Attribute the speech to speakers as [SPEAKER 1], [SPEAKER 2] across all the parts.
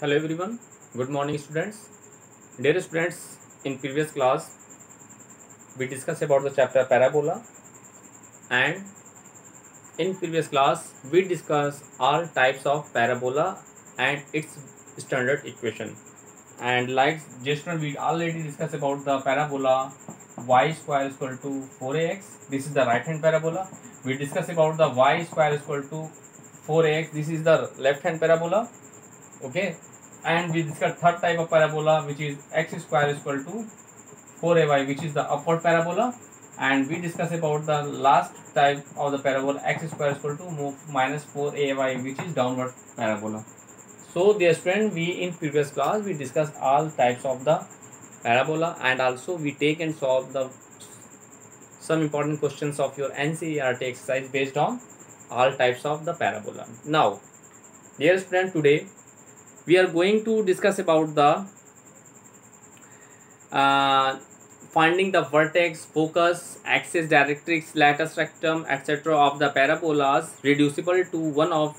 [SPEAKER 1] Hello everyone, good morning students. Dear students, in previous class we discussed about the chapter parabola, and in previous class we discussed all types of parabola and its standard equation. And like just now we already discussed about the parabola y square is equal to 4ax. This is the right hand parabola. We discussed about the y square is equal to 4ax. This is the left hand parabola. Okay, and we discussed third type of parabola, which is x square is equal to 4ay, which is the upward parabola. And we discussed about the last type of the parabola, x square is equal to minus 4ay, which is downward parabola. So dear student, we in previous class we discussed all types of the parabola, and also we take and solve the some important questions of your NCERT exercise based on all types of the parabola. Now dear student, today we are going to discuss about the finding the vertex, focus, axis, directrix, latus rectum, etc. of the parabolas reducible to one of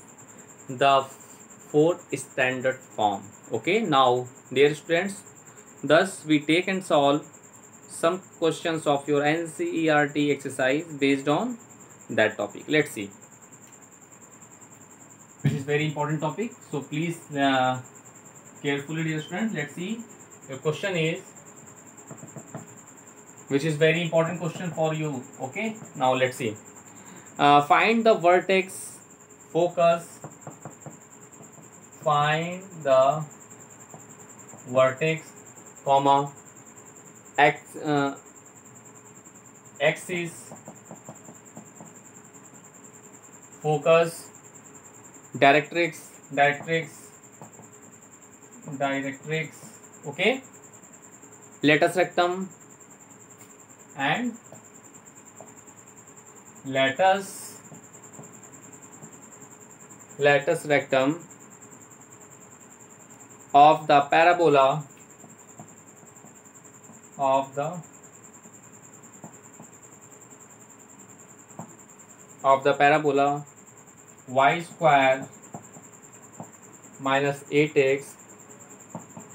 [SPEAKER 1] the four standard form. Okay, now dear students, thus we take and solve some questions of your NCERT exercise based on that topic. Let's see, which is very important topic, so please carefully dear students. Let's see, your question is, which is very important question for you. Okay, now let's see, find the vertex, focus, find the vertex, comma, axis, focus, directrix, okay, latus rectum and latus rectum of the parabola of the parabola y square minus 8x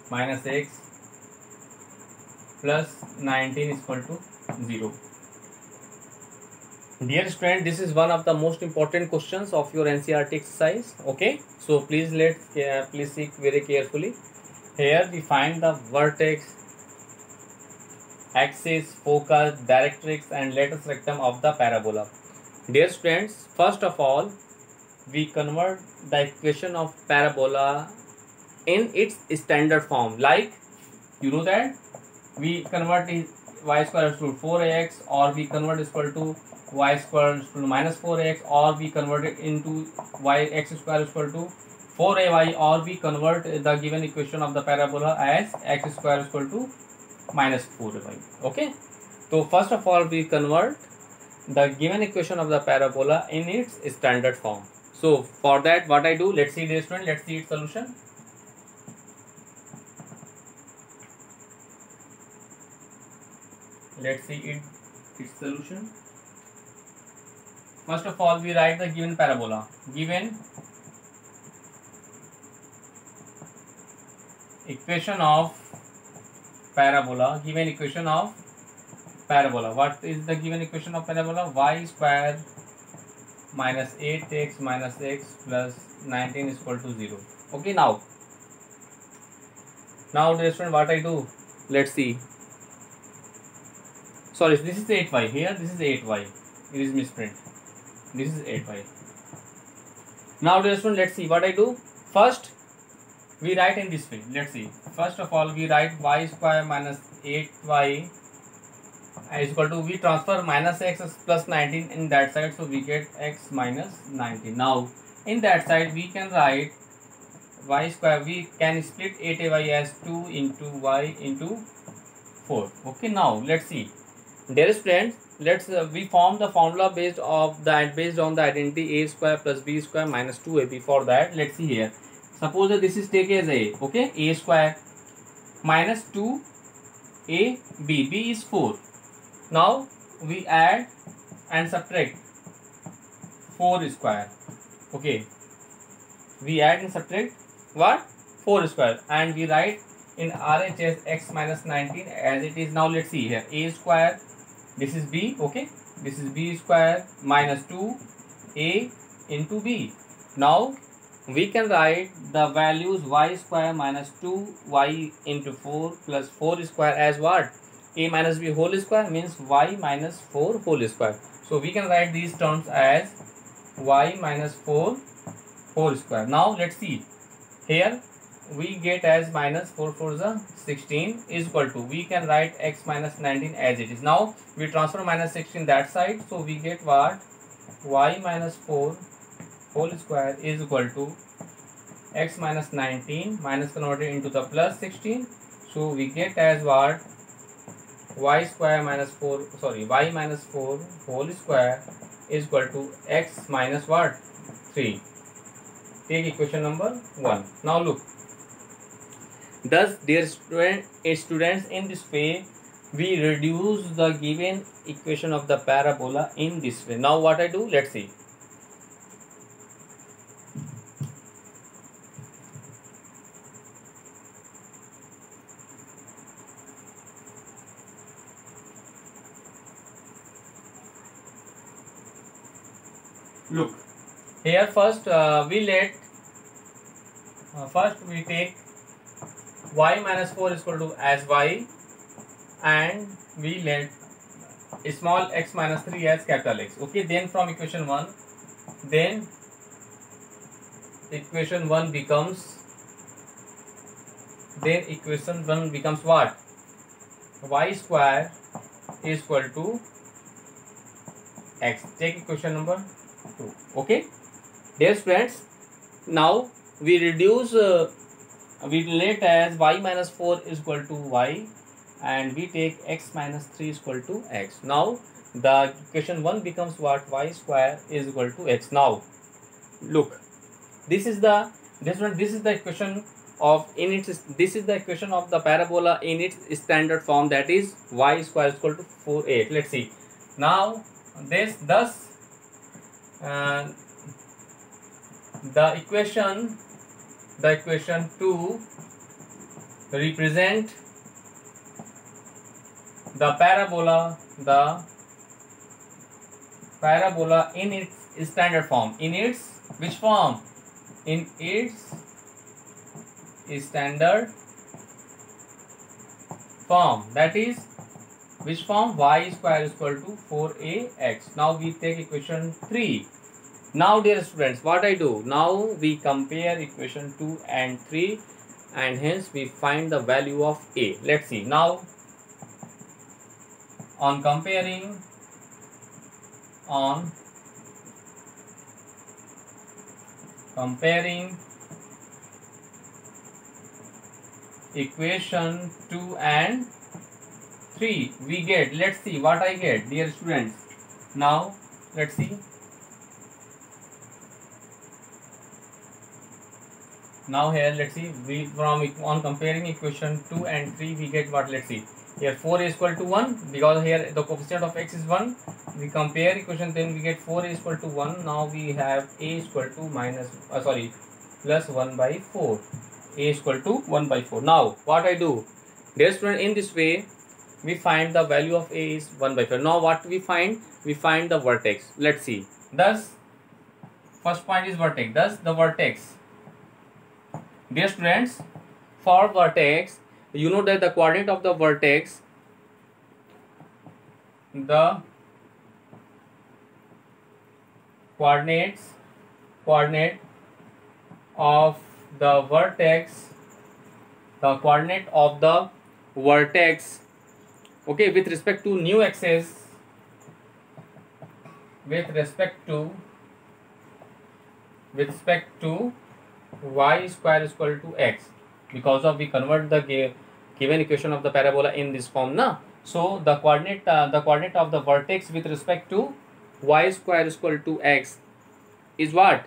[SPEAKER 1] minus x plus 19 is equal to 0. Dear student, this is one of the most important questions of your NCERT exercise. Okay, so please please see very carefully. Here we find the vertex, axis, focus, directrix and latus rectum of the parabola. Dear students, first of all we convert the equation of parabola in its standard form. Like you know that we convert it y square to 4ax, or we convert is equal to y square to minus 4x, or we convert it into x square is equal to 4ay, or we convert the given equation of the parabola as x square is equal to minus 4y. Okay, so first of all we convert the given equation of the parabola in its standard form. So for that what I do, let's see dear student, let's see its solution. Let's see its solution. First of all we write the given parabola, given equation of parabola, what is the given equation of parabola? Y square minus 8x minus x plus 19 is equal to 0. Okay, now dear student, what I do, let's see. Sorry, this is 8y here, this is 8y, it is misprint, this is 8y. Now dear student, let's see what I do. First we write in this way. Let's see, first of all we write y square minus 8y is equal to, we transfer minus x plus 19 in that side, so we get x minus 19. Now in that side we can write y square, we can split 8ay as 2 into y into 4. Okay, now let's see. Dear students, let's we form the formula based on the identity a square plus b square minus 2ab. For that, let's see here. Suppose that this is take as a, okay, a square minus 2ab, b is 4. Now we add and subtract 4 square. Okay, we add and subtract what? 4 square, and we write in RHS x minus 19 as it is. Now let's see here, a square, this is b, okay, this is b square minus 2a into b. Now we can write the values y square minus 2y into 4 plus 4 square as what? A minus b whole square means y minus 4 whole square. So we can write these terms as y minus 4 whole square. Now let's see here, we get as minus 4 4 is 16 is equal to, we can write x minus 19 as it is. Now we transfer minus 16 that side, so we get what? Y minus 4 whole square is equal to x minus 19 minus converted into the plus 16, so we get as what? Y square minus 4, sorry, y minus 4 whole square is equal to x minus what? 3. Take equation number 1. Now look, thus dear students, in this way we reduce the given equation of the parabola in this way. Now what I do, let's see. Look here, first we take y minus 4 is equal to as y, and we let small x minus 3 as capital X. Okay, then from equation 1, then equation 1 becomes what? Y square is equal to x. Take equation number 2. Okay, dear friends, now we reduce we relate as y minus 4 is equal to y, and we take x minus 3 is equal to x. Now the equation 1 becomes what? Y square is equal to x. Now look, this is the equation of this is the equation of the parabola in its standard form, that is y square is equal to 4a. Let's see. Now thus the equation 2 represent the parabola in its standard form. In its which form? In its standard form, that is which form? Y square is equal to 4ax. Now we take equation 3. Now dear students, what I do? Now we compare equation 2 and 3, and hence we find the value of a. Let's see. Now on comparing equation 2 and 3, we get, let's see what I get, dear students. Now let's see. Now here let's see, we on comparing equation 2 and 3 we get what? Let's see here, 4 is equal to 1 because here the coefficient of x is 1. We compare equation, then we get 4 is equal to 1. Now we have a is equal to plus 1 by 4. A is equal to 1 by 4. Now what I do, dear student, in this way we find the value of a is 1 by 4. Now what we find? We find the vertex. Let's see. Thus first point is vertex. Thus the vertex, dear students, for vertex, you know that the coordinate of the vertex, the coordinate of the vertex, okay, with respect to new axis, with respect to y square is equal to x, because of we convert the given equation of the parabola in this form na. So the coordinate of the vertex with respect to y square is equal to x is what?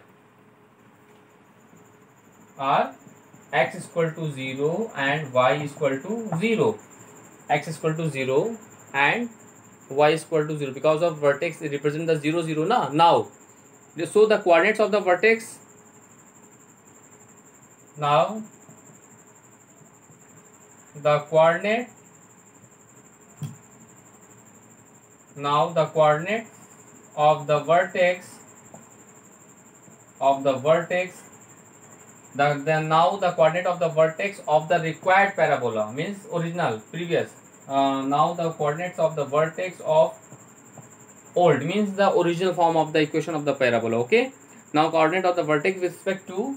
[SPEAKER 1] Are x is equal to 0 and y is equal to 0. X is equal to 0 and y is equal to 0, because of vertex it represents the 0 0 na. Now so the coordinates of the vertex, now the coordinate, now the coordinate of the vertex now the coordinate of the vertex of the required parabola means original previous. Now the coordinates of the vertex of old means the original form of the equation of the parabola. Okay, now coordinate of the vertex with respect to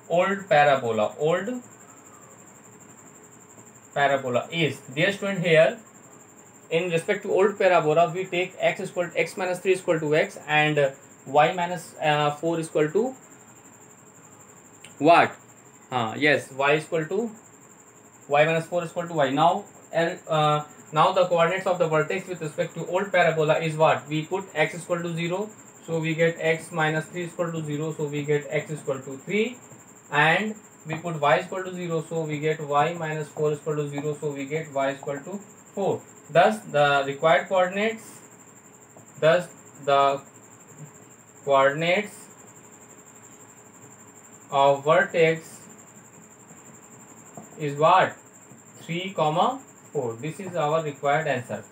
[SPEAKER 1] old parabola is, dear student, here in respect to old parabola we take x minus 3 is equal to x and y minus 4 is equal to what? Yes, y minus 4 is equal to y. Now now the coordinates of the vertex with respect to old parabola is what? We put x is equal to 0, so we get x minus 3 is equal to 0, so we get x is equal to 3, and we put y is equal to 0, so we get y minus 4 is equal to 0, so we get y is equal to 4. Thus the required coordinates, of vertex is what? 3, 4. This is our required answer.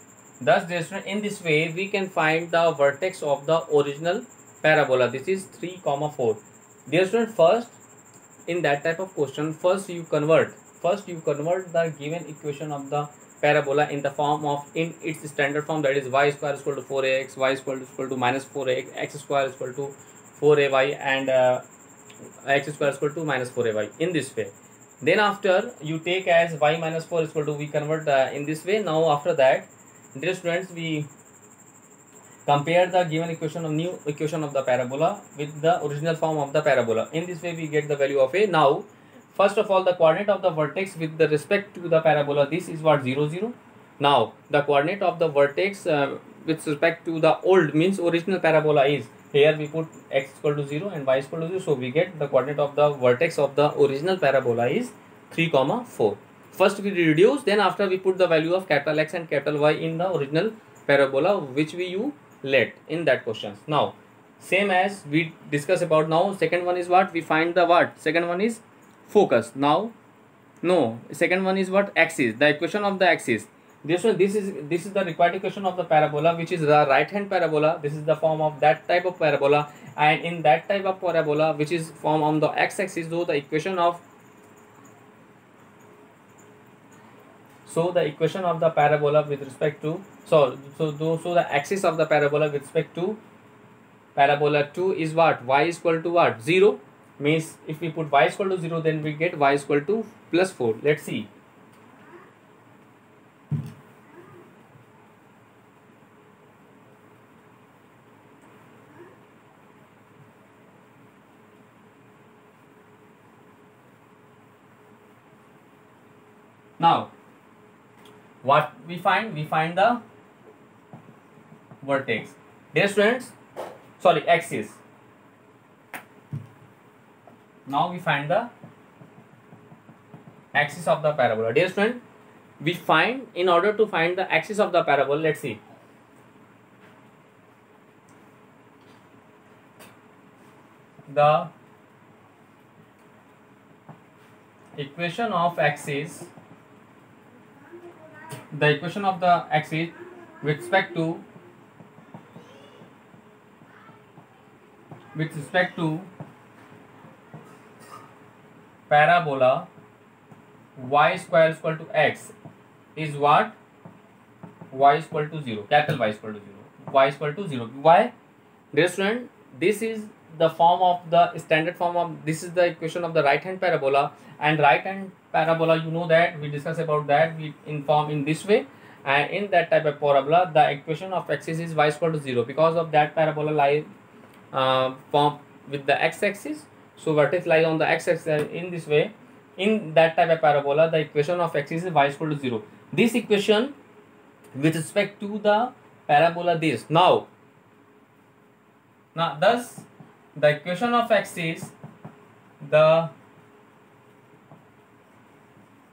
[SPEAKER 1] Thus, in this way we can find the vertex of the original parabola. This is 3, 4. Dear student, first in that type of question, first you convert the given equation of the parabola in the form of its standard form, that is y square is equal to 4ax, y square is equal to minus 4ax, x square is equal to 4ay, and x square is equal to minus 4ay, in this way. Then after you take as y minus 4 is equal to, we convert in this way. Now after that, dear students, we compare the given equation of new equation of the parabola with the original form of the parabola. In this way we get the value of a. Now first of all, the coordinate of the vertex with the respect to the parabola, this is what? 0, 0. Now the coordinate of the vertex with respect to the old means original parabola is, here we put x equal to 0 and y equal to 0, so we get the coordinate of the vertex of the original parabola is 3, 4. First we reduce, then after we put the value of capital X and capital Y in the original parabola which you let in that questions. Now same as we discuss about. Now second one is what? We find the what? Second one is focus. Now no, second one is what? Axis, the equation of the axis. This is the required equation of the parabola, which is the right hand parabola. This is the form of that type of parabola, and in that type of parabola which is form on the x axis, so the equation of the parabola with respect to the axis of the parabola with respect to parabola 2 is what? Y is equal to what? 0. Means if we put y is equal to 0, then we get y is equal to plus 4. Let's see. Now what we find? We find the vertex. Dear students, sorry, axis. Now we find the axis of the parabola. Dear student, we find, in order to find the axis of the parabola, let's see. The equation of axis, with respect to parabola y square is equal to x is what? Y is equal to 0. Capital Y is equal to 0. Y is equal to 0. Why? Dear student, this is the form of the standard form of, this is the equation of the right hand parabola, and right hand parabola, you know that we discuss about that, we inform in this way, and in that type of parabola the equation of axis is y is equal to 0. Because of that parabola lie form with the x axis, so vertex lies on the x axis. In this way, in that type of parabola, the equation of axis is y is equal to 0. This equation with respect to the parabola this. Now thus the equation of axis, thus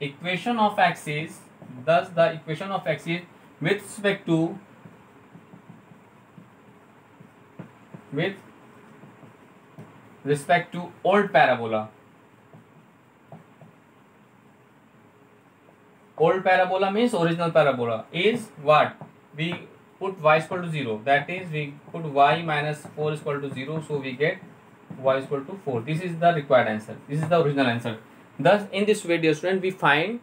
[SPEAKER 1] the equation of axis with respect to old parabola. Old parabola means original parabola is what? We put y is equal to 0. That is, we put y minus 4 is equal to 0. So we get y is equal to 4. This is the required answer. This is the original answer. Thus, in this way, dear student, we find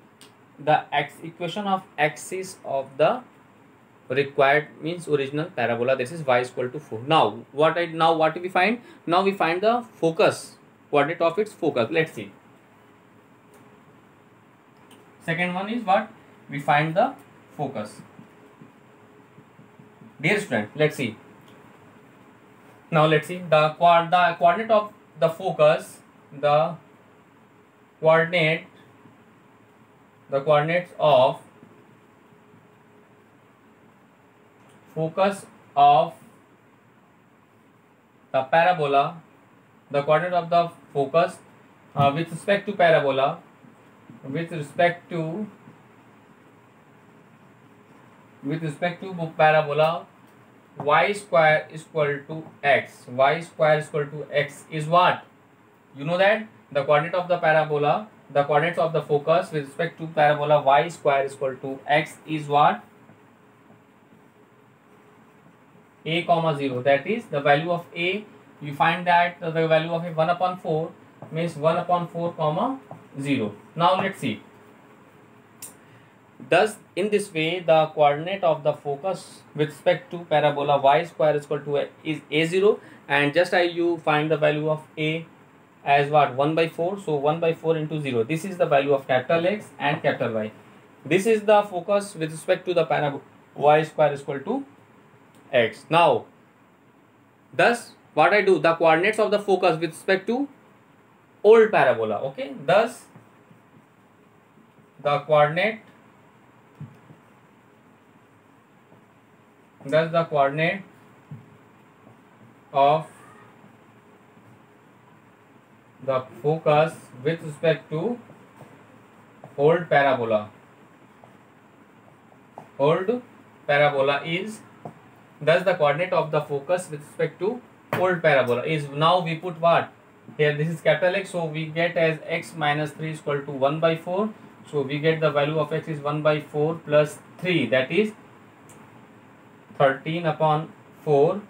[SPEAKER 1] the equation of axis of the required means original parabola. This is y is equal to 4. Now what do we find? Now we find the focus coordinate of its focus. Let's see. Second one is what? We find the focus. Dear student, let's see. Now let's see the coordinate of the focus. The coordinates of focus of the parabola, the coordinate of the focus with respect to parabola, with respect to parabola, y square is equal to x. Y square is equal to x is what? You know that the coordinate of the parabola, the coordinates of the focus with respect to parabola y square is equal to x is what? A comma 0. That is the value of a. You find that the value of a 1 upon 4 means 1 upon 4 comma 0. Now let's see. Thus, in this way, the coordinate of the focus with respect to parabola y square is equal to is a0, and just you find the value of a as what? 1 by 4. So 1 by 4 into 0. This is the value of capital X and capital Y. This is the focus with respect to the parabola y square is equal to x. Now, thus what I do, the coordinates of the focus with respect to old parabola. Okay, thus the coordinate of the focus with respect to old parabola is, thus the coordinate of the focus with respect to old parabola is, now we put what here, this is capital X, so we get as x minus 3 is equal to 1 by 4. So we get the value of x is 1 by 4 plus 3, that is 13 upon 4,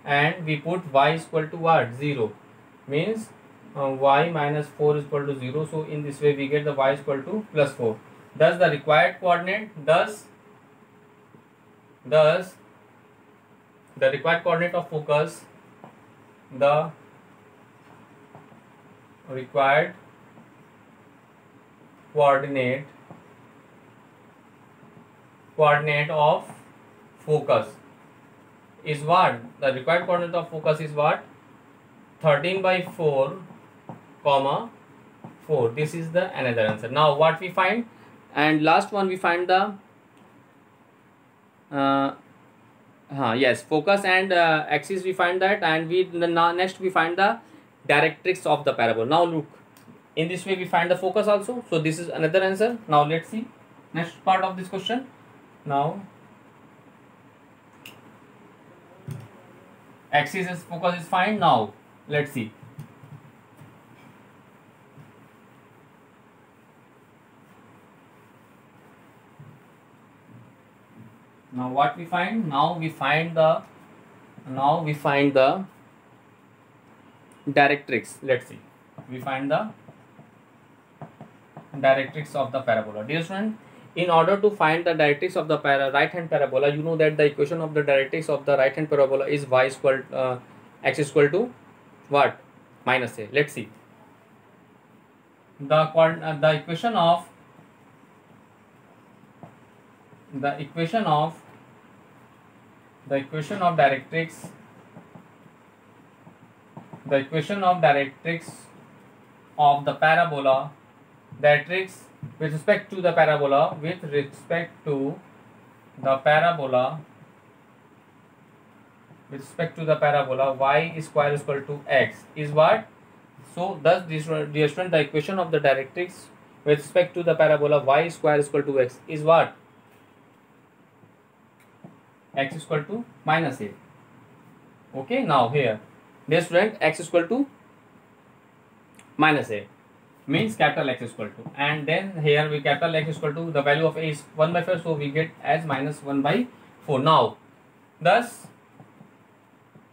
[SPEAKER 1] and we put y is equal to what? 0, means y minus 4 is equal to 0. So in this way we get the y is equal to plus 4. Thus the required coordinate, thus the required coordinate of focus, the required coordinate of focus is what? The required coordinate of focus is what? 13 by 4 comma 4. This is the another answer. Now what we find, and last one we find the yes, focus and axis we find that, and next we find the directrix of the parabola. Now look, in this way we find the focus also. So this is another answer. Now let's see next part of this question. Now axis is focus is fine. Now let's see. Now what we find? Now we find the directrix. Let's see. We find the directrix of the parabola. Dear student, in order to find the directrix of the right hand parabola, you know that the equation of the directrix of the right hand parabola is y is equal x is equal to what? Minus a. Let's see. The equation of directrix of the parabola, directrix with respect to the parabola y square is equal to x is what? So thus this, dear student, the equation of the directrix with respect to the parabola y square is equal to x is what? X is equal to minus a. Okay, now here, dear student, x is equal to minus a means capital X is equal to, and then here we capital X is equal to the value of a is 1 by 4, so we get as minus 1 by 4. Now thus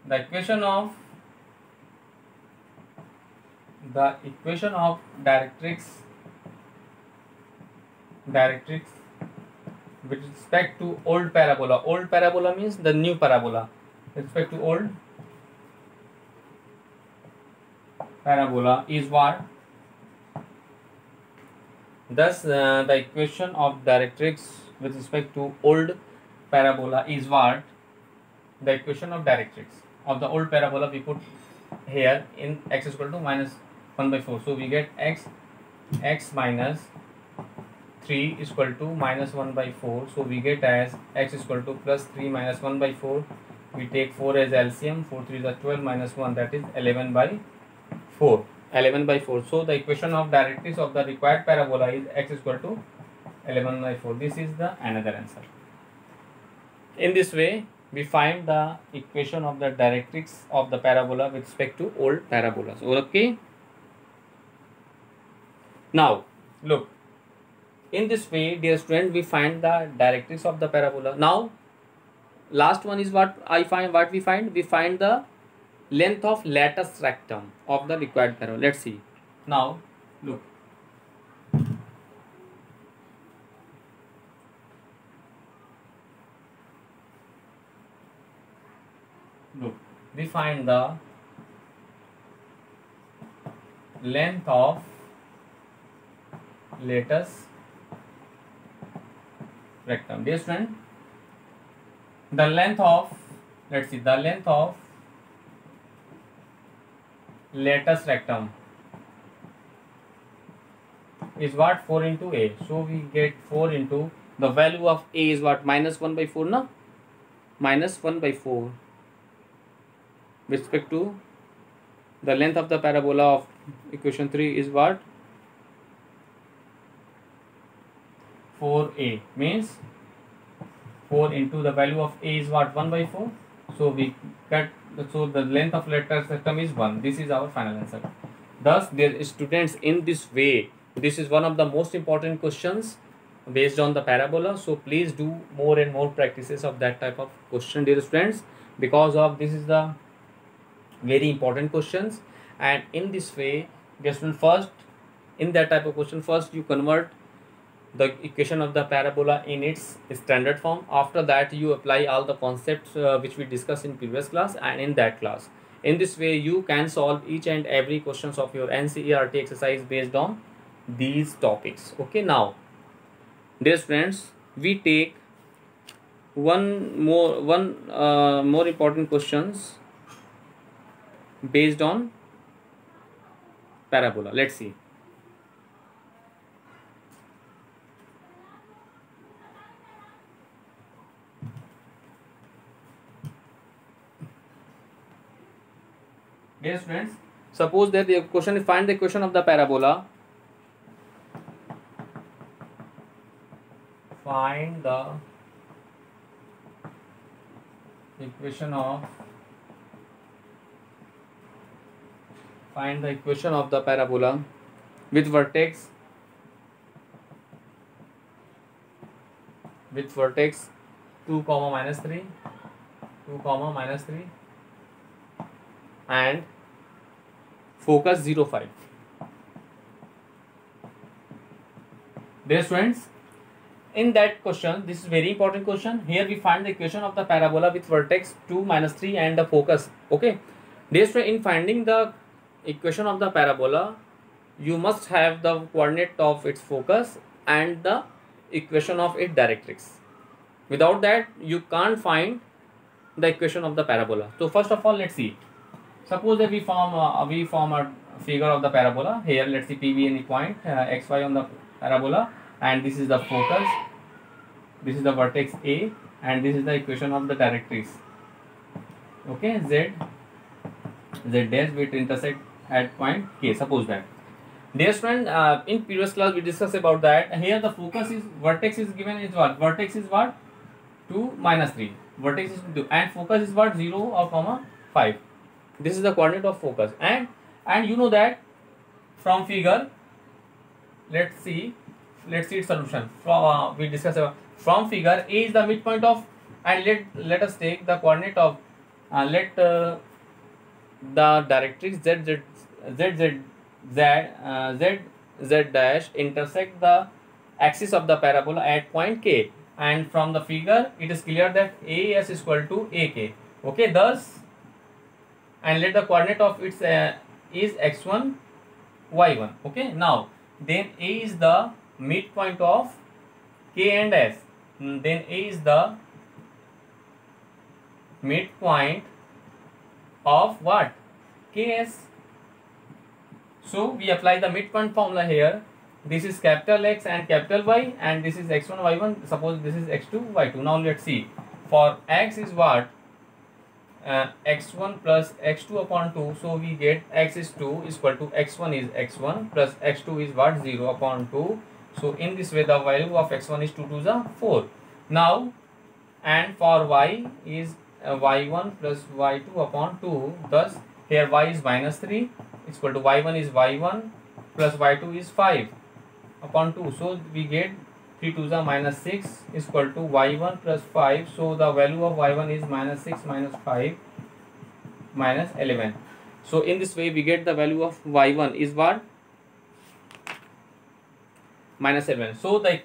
[SPEAKER 1] the equation of directrix with respect to old parabola means the new parabola, with respect to old parabola is what? Thus the equation of directrix with respect to old parabola is what? The equation of directrix of the old parabola we put here in x is equal to minus 1 by 4, so we get x minus 3 is equal to minus 1 by 4, so we get as x is equal to plus 3 minus 1 by 4. We take 4 as LCM, 4 3 is 12 minus 1, that is 11 by 4. So the equation of directrix of the required parabola is x is equal to 11 by 4. This is the another answer. In this way we find the equation of the directrix of the parabola with respect to old parabolas. Okay, now look, in this way dear student we find the directrix of the parabola. Now last one is what we find the length of latus rectum of the required parabola. Let's see. Now look, we find the length of latus rectum. Dear student, the length of latus rectum is what? 4 into a. So we get 4 into the value of a is what? Minus 1 by 4, no? Minus 1 by 4 with respect to the length of the parabola of equation 3 is what? 4a, means 4 into the value of a is what? 1 by 4. So we cut, so the length of latus rectum is 1. This is our final answer. Thus, dear students, in this way, this is one of the most important questions based on the parabola. So please do more and more practices of that type of question, dear students, because of this is the very important questions. And in this way, dear student, first in that type of question, first you convert the equation of the parabola in its standard form. After that you apply all the concepts which we discussed in previous class and in that class. In this way you can solve each and every questions of your NCERT exercise based on these topics. Okay, now dear friends, we take one more important questions based on parabola. Let's see. Dear students, suppose that the question is find the equation of the parabola. Find the equation of the parabola with vertex 2, minus 3 and focus 0, 5. Dear students, in that question, this is very important question. Here we find the equation of the parabola with vertex 2, minus 3 and the focus. Okay, dear students, in finding the equation of the parabola, you must have the coordinate of its focus and the equation of its directrix. Without that you can't find the equation of the parabola. So first of all, let's see. Suppose that we form a figure of the parabola. Here let's see PB any point xy on the parabola, and this is the focus, this is the vertex A, and this is the equation of the directrix. Okay, z dash will intersect at point K. Suppose that. Dear friend, in previous class we discussed about that. Here the focus is, vertex is given is what? Vertex is what? 2, minus 3. Vertex is 2 and focus is what? 0 or 5. This is the coordinate of focus, and you know that from figure, let's see its solution. We discuss from figure, A is the midpoint of, and let us take the coordinate of, let the directrix z dash intersect the axis of the parabola at point K, and from the figure it is clear that AS is equal to AK. Okay, thus, and let the coordinate of its is x1 y1. Okay, now then A is the midpoint of K and S. Then A is the midpoint of what? KS. So we apply the midpoint formula here. This is capital X and capital Y, and this is x1 y1. Suppose this is x2 y2. Now let's see. For x is what? X1 plus x2 upon 2. So we get x is 2 is equal to x1 is x1 plus x2 is what? 0 upon 2. So in this way the value of x1 is 2 to the 4. Now, and for y is y1 plus y2 upon 2. Thus here y is minus 3 is equal to y1 is y1 plus y2 is 5 upon 2. So we get 3 to the minus 6 is equal to y1 plus 5. So the value of y1 is minus 6 minus 5 minus 11. So in this way we get the value of y1 is what? Minus 11. So the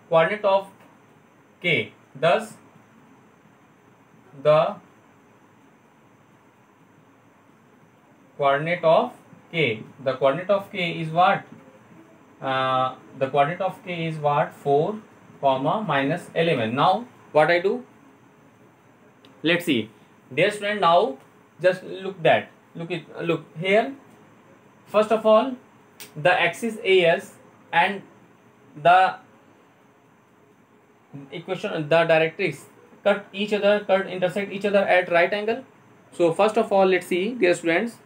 [SPEAKER 1] coordinate of K, thus the coordinate of K is what? The coordinate of K is what? 4 comma minus 11. Now what I do? Let's see. Dear student, now just look here. First of all, the axis AS and the equation, the directrix intersect each other at right angle. So first of all, let's see, dear students.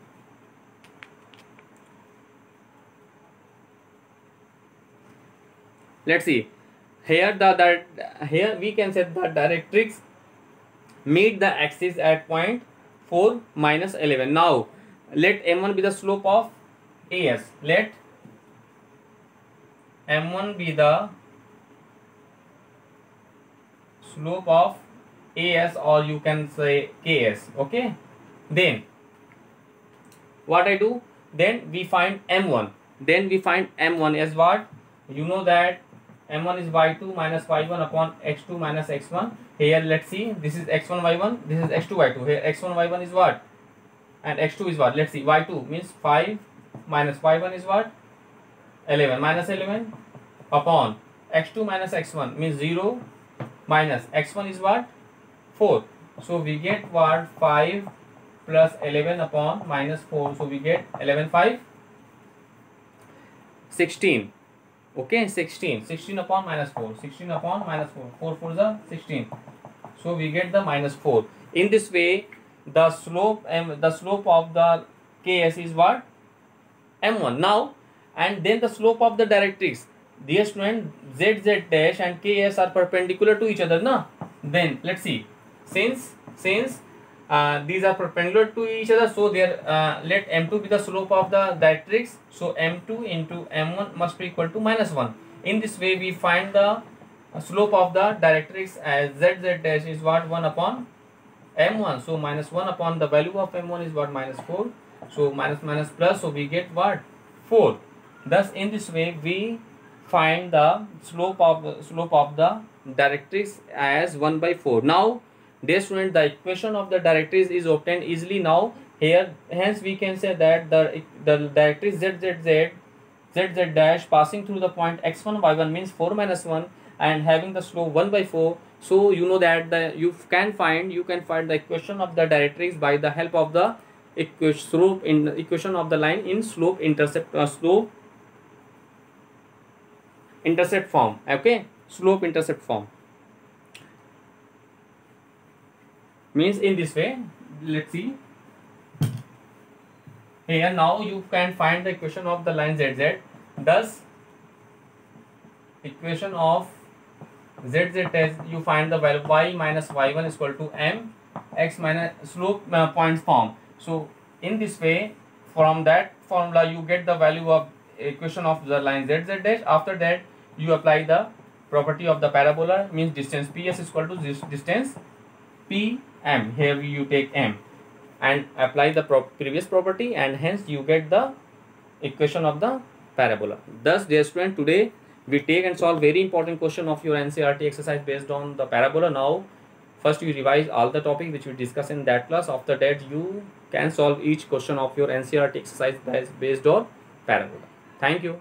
[SPEAKER 1] Let's see. Here here we can say the directrix meet the axis at point 4 minus 11. Now let m1 be the slope of AS. Let m1 be the slope of AS, or you can say KS. Okay, then what I do? Then we find m1. Then we find m1 as what? You know that m1 is y2 minus y1 upon x2 minus x1. Here let's see, this is x1 y1, this is x2 y2. Here x1 y1 is what? And x2 is what? Let's see, y2 means 5 minus y1 is what? 11 minus 11 upon x2 minus x1 means 0 minus x1 is what? 4. So we get what? 5 plus 11 upon minus 4. So we get 11 5 16. Okay, 16 upon minus 4, 16 upon minus 4, 4 4 is 16. So we get the minus 4. In this way the slope of the KS is what? m1. Now, and then the slope of the directrix. Dear student, ZZ dash and KS are perpendicular to each other, na? Then let's see, since these are perpendicular to each other, so there let m2 be the slope of the directrix. So m2 into m1 must be equal to minus 1. In this way we find the slope of the directrix as ZZ dash is what? 1 upon m1. So minus 1 upon the value of m1 is what? Minus 4. So minus plus, so we get what? 4. Thus in this way we find the slope of the directrix as 1 by 4. Now dear student, the equation of the directrix is obtained easily now. Here hence we can say that the directrix ZZ dash passing through the point x1 y1 means 4 minus 1 and having the slope 1 by 4. So you know that you can find the equation of the directrix by the help of the equation of the line in slope intercept form. Okay, slope intercept form means in this way. Let's see here. Now you can find the equation of the line ZZ. Thus equation of ZZ test, you find the value y minus y1 is equal to m x minus slope points form. So in this way from that formula you get the value of equation of the line z z dash. After that you apply the property of the parabola, means distance ps is equal to this distance pm. Here you take m and apply the previous property, and hence you get the equation of the parabola. Thus, dear student, today we take and solve very important question of your NCERT exercise based on the parabola. Now first you revise all the topic which we discuss in that class. After that you can solve each question of your NCERT exercise based on parabola. Thank you.